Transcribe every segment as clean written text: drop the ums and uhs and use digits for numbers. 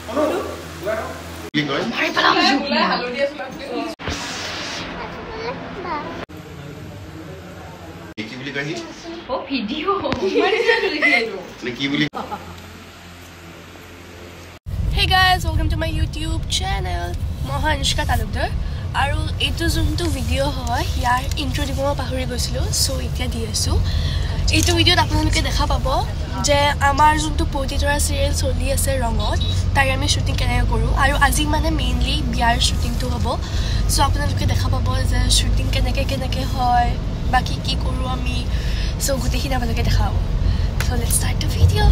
Hey guys, welcome to my YouTube channel. Moha Anushka Talukdar. আৰু এইটো যোনটো video হয় ইয়াৰ ইন্ট্ৰো দিব মই পাহৰি গৈছিলোঁ সো এতিয়া দি আছোঁ এইটো ভিডিওত আপোনালোকে দেখা পাব যে আমাৰ যোনটো পতিতৰা সিৰিয়েল চলি আছে ৰঙত তাই আমি শুটিং কেনেকৈ কৰোঁ আৰু আজি মানে মেইনলি বিয়াৰ শুটিংটো হ'ব সো আপোনালোকে দেখা পাব যে শুটিং কেনেকৈ হয় বাকি কি কৰোঁ আমি সো গোটেইখিনি আপোনালোকে দেখা পাব so let's start the video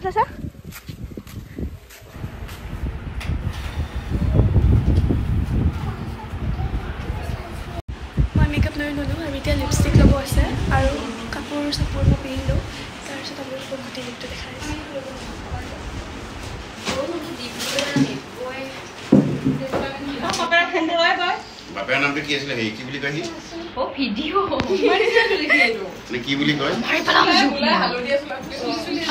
Sasa? Moi makeup লৈ ললো আৰু এতিয়া লিপষ্টিক লব আছে আৰু কাপোৰ সাপোৰ মই পিন্ধিলো তাৰপিছত আপোনালোকক গোটেই লুকটো দেখাই আছোঁ বাপেৰ নামটো কি আছিলে হেই কি বুলি কয় হি ও ভিডিও মাৰিছে লিখিলো নে কি বুলি কয় মাৰি পেলাম হালধি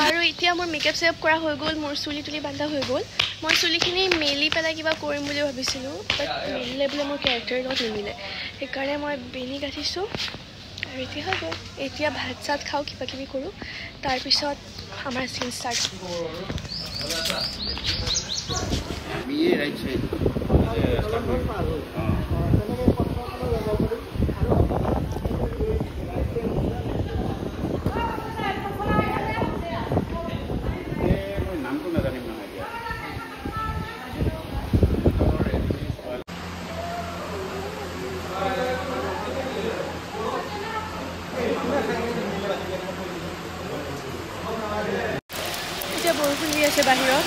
আৰু এতিয়া মোৰ মেকআপ সেপ কৰা হৈ গ'ল মোৰ চুলি তুলি বান্ধা হৈ গ'ল মই চুলিখিনি মেলি পেলাই কিবা কৰিম বুলি ভাবিছিলোঁ বাট মেলিলে বোলে মোৰ কেৰেক্টাৰৰ লগত নিমিলে সেইকাৰণে মই বেনি গাঠিছোঁ আৰু এতিয়া হৈ গ'ল এতিয়া ভাত চাত খাওঁ কিবা কিবি কৰোঁ তাৰপিছত আমাৰ চিন ষ্টাৰ্ট বিয়ে ৰাইট সাইড এতিয়া বৰষুণ দি আছে বাহিৰত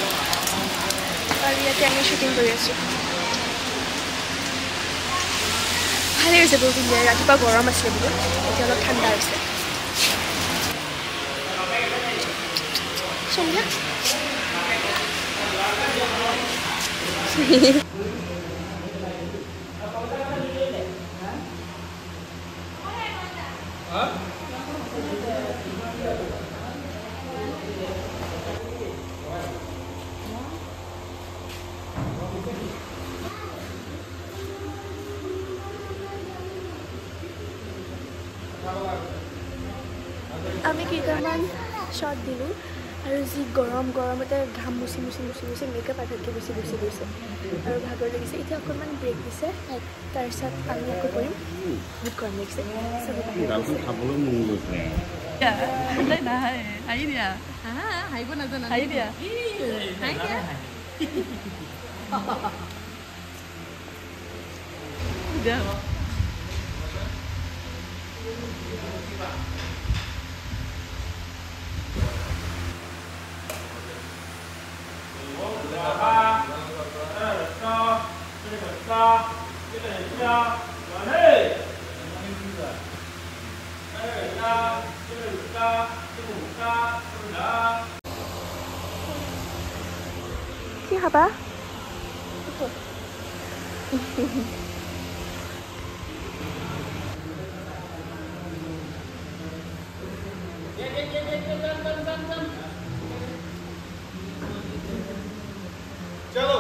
আৰু ইয়াতে আমি শ্বুটিং কৰি আছোঁ ভালেই হৈছে বৰষুণ দিয়ে ৰাতিপুৱা গৰম আছিলে বহুত এতিয়া অলপ ঠাণ্ডা হৈছে সন্ধ্যা আমি কেইটামান শ্বট দিলোঁ আৰু যি গৰমতে ঘাম মুচি মেকআপ আধাতকৈ বেছি গুচি গৈছে আৰু ভাগৰ লাগিছে এতিয়া অকণমান ব্ৰেক দিছে তাৰপিছত আমি আকৌ কৰিম বহুত গৰম লাগিছে খাবলৈ মন গৈছে হাঁহিব নাজানা হাঁহি দিয়া কি খাবা চলো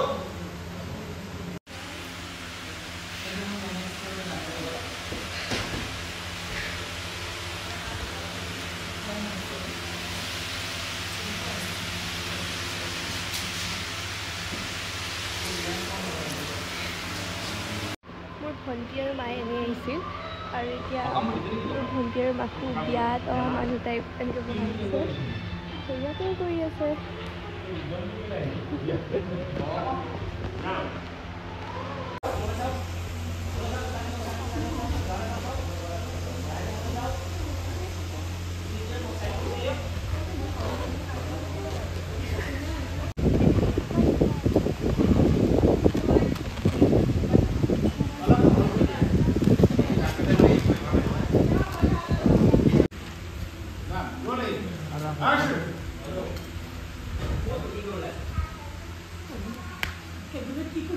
মোৰ ভণ্টি আৰু মায়ে এনেই আহিছিল আৰু এতিয়া মোৰ ভণ্টি আৰু মাকো বিয়াত মানুহ টাইপ এনেকৈ বনাইছে ইয়াতে কৰি আছে এতিয়া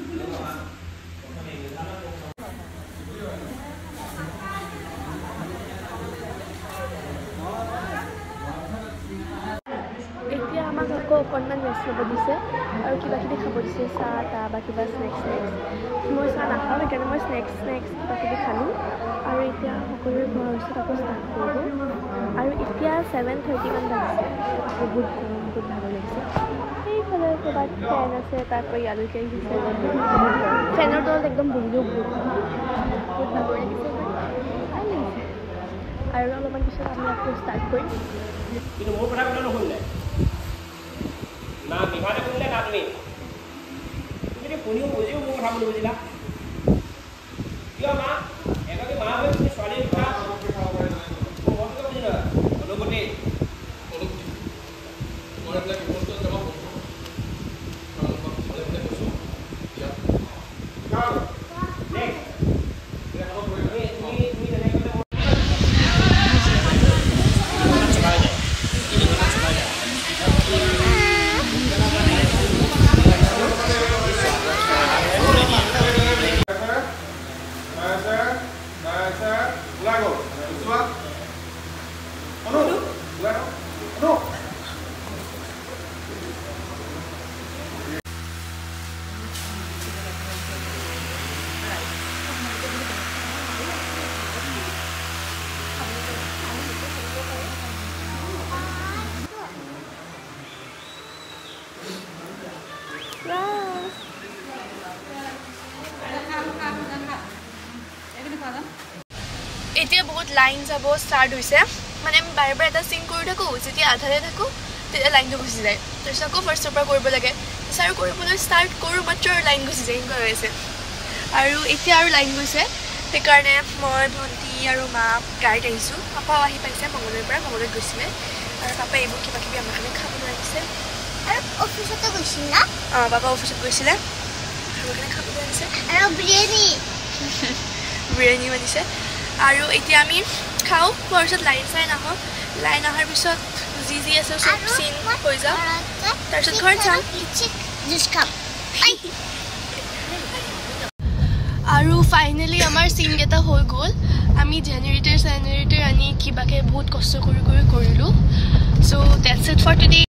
আমাক আকৌ অকণমান ৰেষ্ট ল'ব দিছে আৰু কিবা কিবি খাব দিছে চাহ তাহ বা কিবা স্নেক্স মই চাহ নাখাওঁ সেইকাৰণে মই স্নেক্স কিবা কিবি খালোঁ আৰু এতিয়া সকলোৰে খোৱাৰ পিছত আকৌ ষ্টাৰ্ট কৰিব আৰু এতিয়া 7:30 মান বাজিছে বহুত গৰম বহুত ভাগৰ লাগিছে সেইফালে ক'ৰবাত ফেন আছে তাকো ইয়ালৈকে আহিছে ফেনৰ তলত একদম বহিলেও বহুত ভাগৰ লাগিছে আৰু অলপমান পিছত আমি আকৌ ষ্টাৰ্ট কৰিম কিন্তু মোৰ কথা কোনো নুশুনিলে না বিভাগে শুনিলে না তুমি তুমি শুনিও বুজিও মোৰ কথা নুবুজিলা কিয় মা এগৰাকী মা হৈ তুমি ছোৱালীৰ কথা বুজি নহয় অনুভূতি মই এইবিলাক বিপদত জমা কৰিছোঁ ভালে ভালে কৈছোঁ এতিয়া বহুত লাইন যাব ষ্টাৰ্ট হৈছে মানে আমি বাৰে বাৰে এটা চিন কৰি থাকোঁ যেতিয়া আধাতে থাকোঁ তেতিয়া লাইনটো গুচি যায় তাৰপিছত আকৌ ফাৰ্ষ্টৰ পৰা কৰিব লাগে তাৰপিছত আৰু কৰিবলৈ ষ্টাৰ্ট কৰোঁ মাত্ৰ আৰু লাইন গুচি যায় এনেকুৱা হৈ আছে আৰু এতিয়া আৰু লাইন গৈছে সেইকাৰণে মই ভণ্টি আৰু মা গাড়ীত আহিছোঁ পাপাও আহি পাইছে মংগলদৈৰ পৰা মংগলদৈত গৈছিলে আৰু পাপাই এইবোৰ কিবা কিবি আমাৰ কাৰণে খাবলৈ আহিছে আৰু অফিচতে গৈছিল না অঁ পাপা অফিচত গৈছিলে আমাৰ কাৰণে খাবলৈ আহিছে আৰু বিৰিয়ানী বনিছে আৰু এতিয়া আমি খাওঁ খোৱাৰ পিছত লাইন অহাৰ পিছত যি আছে চব চিন হৈ যাওঁ তাৰপিছত ঘৰত যাওঁ আৰু ফাইনেলি আমাৰ চিনকেইটা হৈ গ'ল আমি জেনেৰেটৰ আনি কিবাকৈ বহুত কষ্ট কৰি কৰিলোঁ চ' ডেটছ ইট ফৰ টুডে